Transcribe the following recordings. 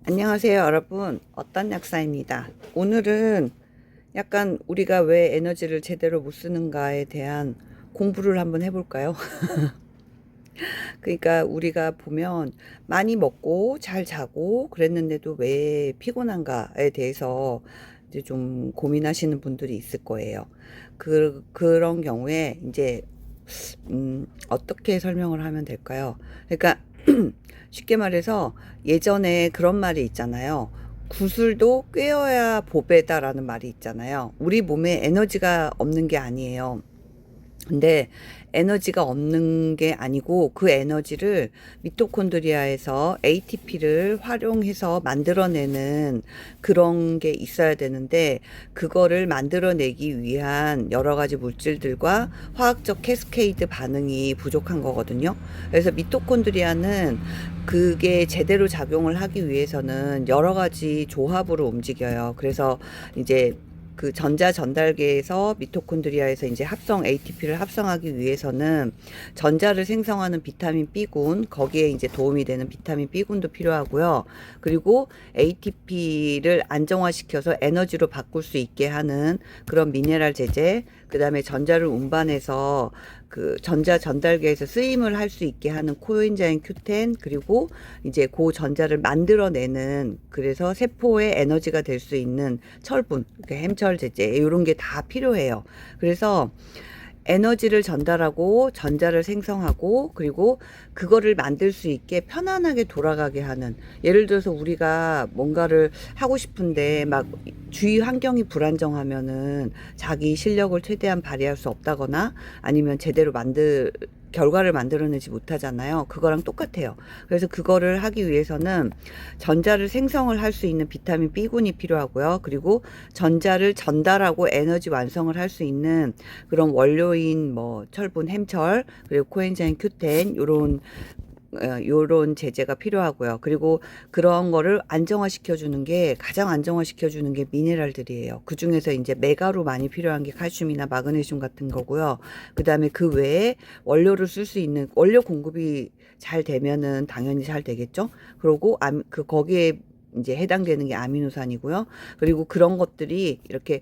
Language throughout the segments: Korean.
안녕하세요, 여러분. 어떤 약사입니다. 오늘은 약간 우리가 왜 에너지를 제대로 못 쓰는가에 대한 공부를 한번 해볼까요? 그러니까 우리가 보면 많이 먹고 잘 자고 그랬는데도 왜 피곤한가에 대해서 이제 좀 고민하시는 분들이 있을 거예요. 그런 경우에 이제 어떻게 설명을 하면 될까요? 그러니까 쉽게 말해서 예전에 그런 말이 있잖아요. 구슬도 꿰어야 보배다라는 말이 있잖아요. 우리 몸에 에너지가 없는 게 아니에요. 근데 에너지가 없는 게 아니고 그 에너지를 미토콘드리아에서 ATP를 활용해서 만들어내는 그런 게 있어야 되는데 그거를 만들어내기 위한 여러 가지 물질들과 화학적 캐스케이드 반응이 부족한 거거든요. 그래서 미토콘드리아는 그게 제대로 작용을 하기 위해서는 여러 가지 조합으로 움직여요. 그래서 이제 그 전자 전달계에서 미토콘드리아에서 이제 합성 ATP를 합성하기 위해서는 전자를 생성하는 비타민 B군, 거기에 이제 도움이 되는 비타민 B군도 필요하고요. 그리고 ATP를 안정화시켜서 에너지로 바꿀 수 있게 하는 그런 미네랄 제제, 그다음에 전자를 운반해서 그 전자 전달계에서 쓰임을 할 수 있게 하는 코엔자임 Q10, 그리고 이제 그 전자를 만들어내는, 그래서 세포의 에너지가 될 수 있는 철분, 햄철 제제, 이런 게 다 필요해요. 그래서 에너지를 전달하고 전자를 생성하고 그리고 그거를 만들 수 있게 편안하게 돌아가게 하는, 예를 들어서 우리가 뭔가를 하고 싶은데 막 주위 환경이 불안정하면은 자기 실력을 최대한 발휘할 수 없다거나 아니면 제대로 결과를 만들어내지 못하잖아요. 그거랑 똑같아요. 그래서 그거를 하기 위해서는 전자를 생성을 할 수 있는 비타민 B군이 필요하고요. 그리고 전자를 전달하고 에너지 완성을 할 수 있는 그런 원료인 뭐 철분, 햄철, 그리고 코엔자임 Q10, 요런 제재가 필요하고요. 그리고 그런 거를 안정화시켜 주는 게, 가장 안정화시켜 주는 게 미네랄들이에요. 그 중에서 이제 메가로 많이 필요한 게 칼슘이나 마그네슘 같은 거고요. 그다음에 그 외에 원료를 쓸 수 있는 원료 공급이 잘 되면은 당연히 잘 되겠죠. 그리고 거기에 이제 해당되는 게 아미노산이고요. 그리고 그런 것들이 이렇게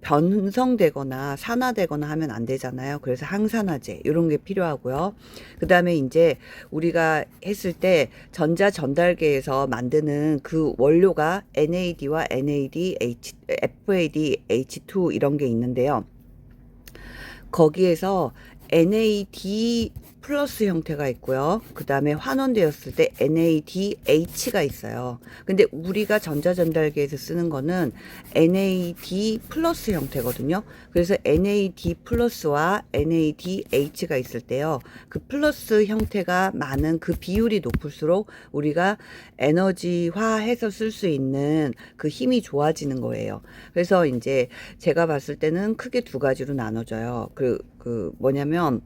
변성되거나 산화되거나 하면 안 되잖아요. 그래서 항산화제 이런 게 필요하고요. 그다음에 이제 우리가 했을 때 전자 전달계에서 만드는 그 원료가 NAD와 NADH, FADH2 이런 게 있는데요. 거기에서 NAD 플러스 형태가 있고요. 그 다음에 환원되었을 때 NADH가 있어요. 근데 우리가 전자전달계에서 쓰는 거는 NAD 플러스 형태거든요. 그래서 NAD 플러스와 NADH가 있을 때요. 그 플러스 형태가 많은 그 비율이 높을수록 우리가 에너지화해서 쓸 수 있는 그 힘이 좋아지는 거예요. 그래서 이제 제가 봤을 때는 크게 두 가지로 나눠져요. 뭐냐면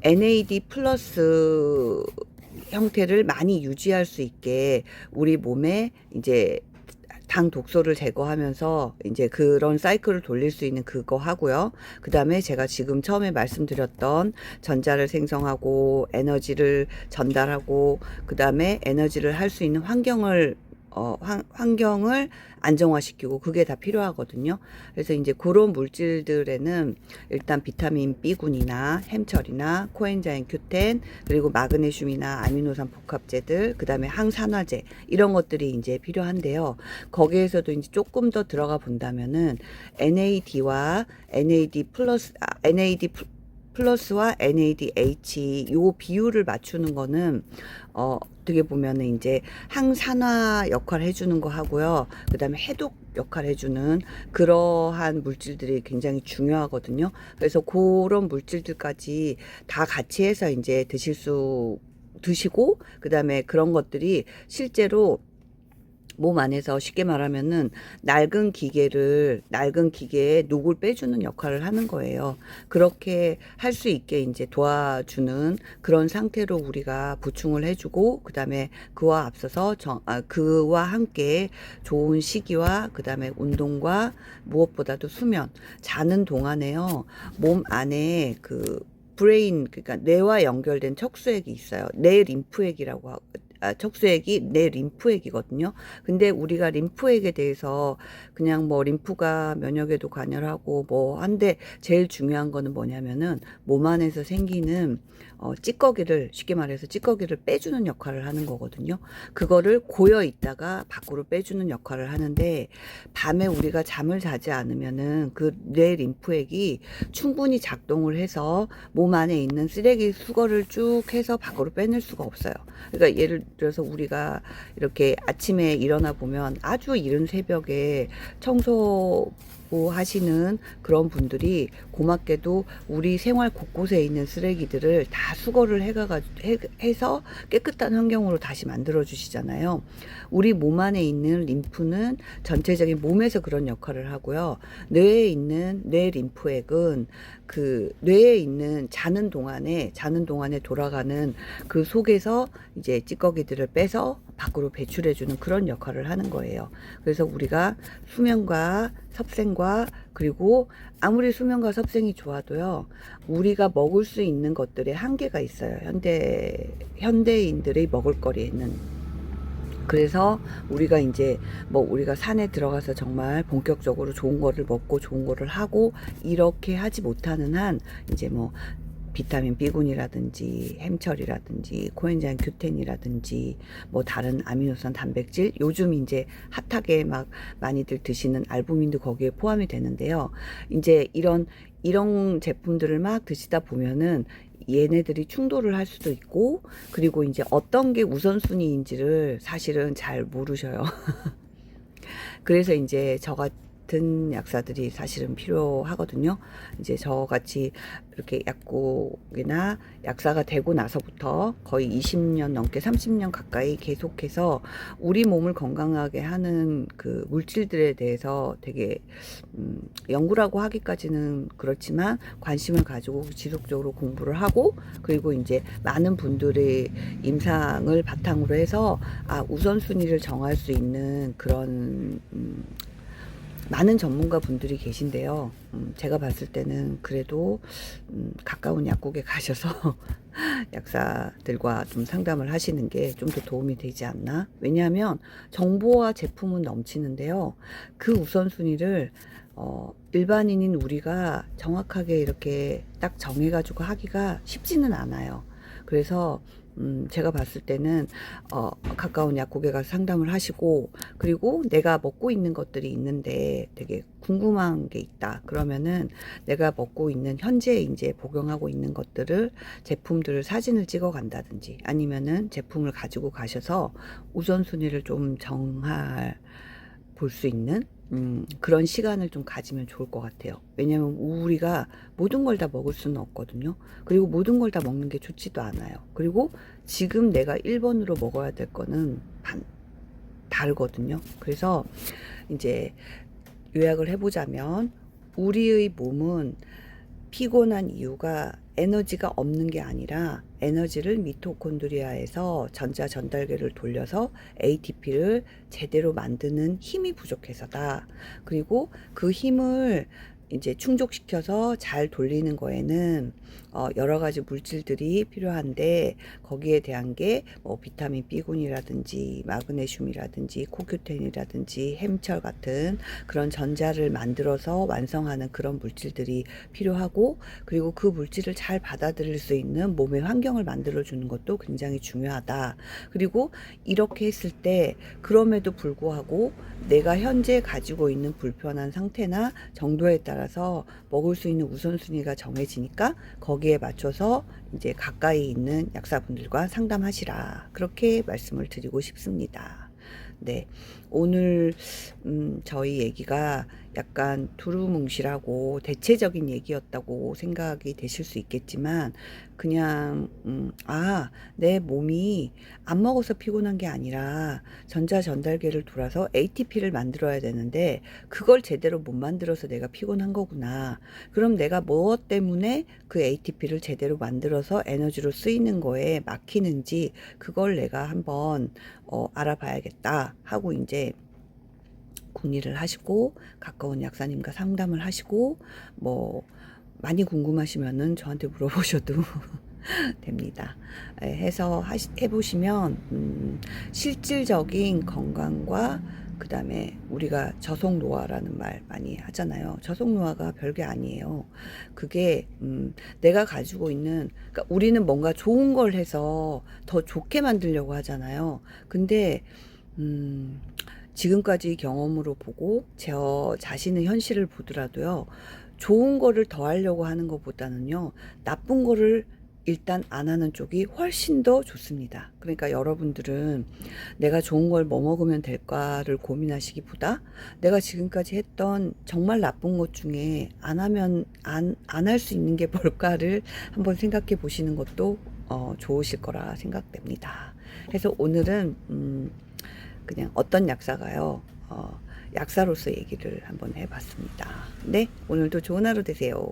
NAD 플러스 형태를 많이 유지할 수 있게 우리 몸에 이제 당 독소를 제거하면서 이제 그런 사이클을 돌릴 수 있는 그거 하고요. 그 다음에 제가 지금 처음에 말씀드렸던 전자를 생성하고 에너지를 전달하고 그 다음에 에너지를 할 수 있는 환경을 안정화시키고, 그게 다 필요하거든요. 그래서 이제 그런 물질들에는 일단 비타민 B군이나 햄철이나 코엔자임 Q10, 그리고 마그네슘이나 아미노산 복합제들, 그 다음에 항산화제, 이런 것들이 이제 필요한데요. 거기에서도 이제 조금 더 들어가 본다면은 NAD와 NAD 플러스와 NADH 요 비율을 맞추는 거는 어떻게 보면은 이제 항산화 역할을 해주는 거 하고요. 그다음에 해독 역할을 해주는 그러한 물질들이 굉장히 중요하거든요. 그래서 그런 물질들까지 다 같이 해서 이제 드시고, 그다음에 그런 것들이 실제로 몸 안에서 쉽게 말하면은 낡은 기계에 녹을 빼주는 역할을 하는 거예요. 그렇게 할 수 있게 이제 도와주는 그런 상태로 우리가 보충을 해주고, 그다음에 그와 앞서서 그와 함께 좋은 식이와 그다음에 운동과 무엇보다도 수면, 자는 동안에요. 몸 안에 그러니까 뇌와 연결된 척수액이 있어요. 뇌 림프액이라고 척수액이 내 림프액이거든요. 근데 우리가 림프액에 대해서 그냥 뭐 림프가 면역에도 관여하고 뭐 한데 제일 중요한 거는 뭐냐면은 몸 안에서 생기는 찌꺼기를, 쉽게 말해서 찌꺼기를 빼주는 역할을 하는 거거든요. 그거를 고여 있다가 밖으로 빼주는 역할을 하는데, 밤에 우리가 잠을 자지 않으면은 그 뇌 림프액이 충분히 작동을 해서 몸 안에 있는 쓰레기 수거를 쭉 해서 밖으로 빼낼 수가 없어요. 그러니까 예를 들어서 우리가 이렇게 아침에 일어나 보면 아주 이른 새벽에 청소 하시는 그런 분들이 고맙게도 우리 생활 곳곳에 있는 쓰레기들을 다 수거를 해서 깨끗한 환경으로 다시 만들어 주시잖아요. 우리 몸 안에 있는 림프는 전체적인 몸에서 그런 역할을 하고요. 뇌에 있는 뇌 림프액은 그 뇌에 있는 자는 동안에 돌아가는 그 속에서 이제 찌꺼기들을 빼서 밖으로 배출해주는 그런 역할을 하는 거예요. 그래서 우리가 수면과 섭생과, 그리고 아무리 수면과 섭생이 좋아도요, 우리가 먹을 수 있는 것들의 한계가 있어요. 현대인들의 먹을거리에는. 그래서 우리가 이제 뭐 우리가 산에 들어가서 정말 본격적으로 좋은 거를 먹고 좋은 거를 하고 이렇게 하지 못하는 한, 이제 뭐 비타민 B군이라든지 햄철이라든지 코엔자임 Q10이라든지 뭐 다른 아미노산 단백질, 요즘 이제 핫하게 막 많이들 드시는 알부민도 거기에 포함이 되는데요. 이제 이런 제품들을 막 드시다 보면은 얘네들이 충돌을 할 수도 있고, 그리고 이제 어떤 게 우선순위인지를 사실은 잘 모르셔요. 그래서 이제 저 같은 약사들이 사실은 필요하거든요. 이제 저같이 이렇게 약국이나 약사가 되고 나서부터 거의 20년 넘게 30년 가까이 계속해서 우리 몸을 건강하게 하는 그 물질들에 대해서 되게 연구라고 하기까지는 그렇지만 관심을 가지고 지속적으로 공부를 하고, 그리고 이제 많은 분들의 임상을 바탕으로 해서 우선순위를 정할 수 있는 그런 많은 전문가 분들이 계신데요. 제가 봤을 때는 그래도 가까운 약국에 가셔서 약사들과 좀 상담을 하시는 게 좀 더 도움이 되지 않나? 왜냐하면 정보와 제품은 넘치는데요. 그 우선순위를 일반인인 우리가 정확하게 이렇게 딱 정해가지고 하기가 쉽지는 않아요. 그래서 제가 봤을 때는 가까운 약국에 가서 상담을 하시고, 그리고 내가 먹고 있는 것들이 있는데 되게 궁금한 게 있다 그러면은 내가 먹고 있는 현재 이제 복용하고 있는 것들을, 제품들을 사진을 찍어 간다든지, 아니면은 제품을 가지고 가셔서 우선순위를 좀 정할 볼 수 있는 그런 시간을 좀 가지면 좋을 것 같아요. 왜냐면 우리가 모든 걸 다 먹을 수는 없거든요. 그리고 모든 걸 다 먹는 게 좋지도 않아요. 그리고 지금 내가 1번으로 먹어야 될 거는 다르거든요. 그래서 이제 요약을 해보자면, 우리의 몸은 피곤한 이유가 에너지가 없는 게 아니라 에너지를 미토콘드리아에서 전자 전달계를 돌려서 ATP를 제대로 만드는 힘이 부족해서다. 그리고 그 힘을 이제 충족시켜서 잘 돌리는 거에는 여러 가지 물질들이 필요한데, 거기에 대한 게 뭐 비타민 B군이라든지 마그네슘이라든지 코큐텐이라든지 햄철 같은 그런 전자를 만들어서 완성하는 그런 물질들이 필요하고, 그리고 그 물질을 잘 받아들일 수 있는 몸의 환경을 만들어 주는 것도 굉장히 중요하다. 그리고 이렇게 했을 때 그럼에도 불구하고 내가 현재 가지고 있는 불편한 상태나 정도에 따라서 먹을 수 있는 우선순위가 정해지니까 거기에 맞춰서 이제 가까이 있는 약사분들과 상담하시라, 그렇게 말씀을 드리고 싶습니다. 네, 오늘 저희 얘기가 약간 두루뭉실하고 대체적인 얘기였다고 생각이 되실 수 있겠지만, 그냥 내 몸이 안 먹어서 피곤한 게 아니라 전자 전달계를 돌아서 ATP를 만들어야 되는데 그걸 제대로 못 만들어서 내가 피곤한 거구나. 그럼 내가 무엇 때문에 그 ATP를 제대로 만들어서 에너지로 쓰이는 거에 막히는지, 그걸 내가 한번 알아봐야겠다 하고 이제 문의를 하시고, 가까운 약사님과 상담을 하시고, 뭐 많이 궁금하시면은 저한테 물어보셔도 됩니다. 해서 해보시면 실질적인 건강과 그 다음에 우리가 저속노화라는 말 많이 하잖아요. 저속노화가 별게 아니에요. 그게 내가 가지고 있는, 그러니까 우리는 뭔가 좋은 걸 해서 더 좋게 만들려고 하잖아요. 근데 지금까지 경험으로 보고 저 자신의 현실을 보더라도요, 좋은 거를 더 하려고 하는 것보다는요, 나쁜 거를 일단 안 하는 쪽이 훨씬 더 좋습니다. 그러니까 여러분들은 내가 좋은 걸 뭐 먹으면 될까를 고민하시기보다 내가 지금까지 했던 정말 나쁜 것 중에 안 하면 안 할 수 있는 게 뭘까를 한번 생각해 보시는 것도 좋으실 거라 생각됩니다. 그래서 오늘은 그냥 어떤 약사가요, 약사로서 얘기를 한번 해봤습니다. 네, 오늘도 좋은 하루 되세요.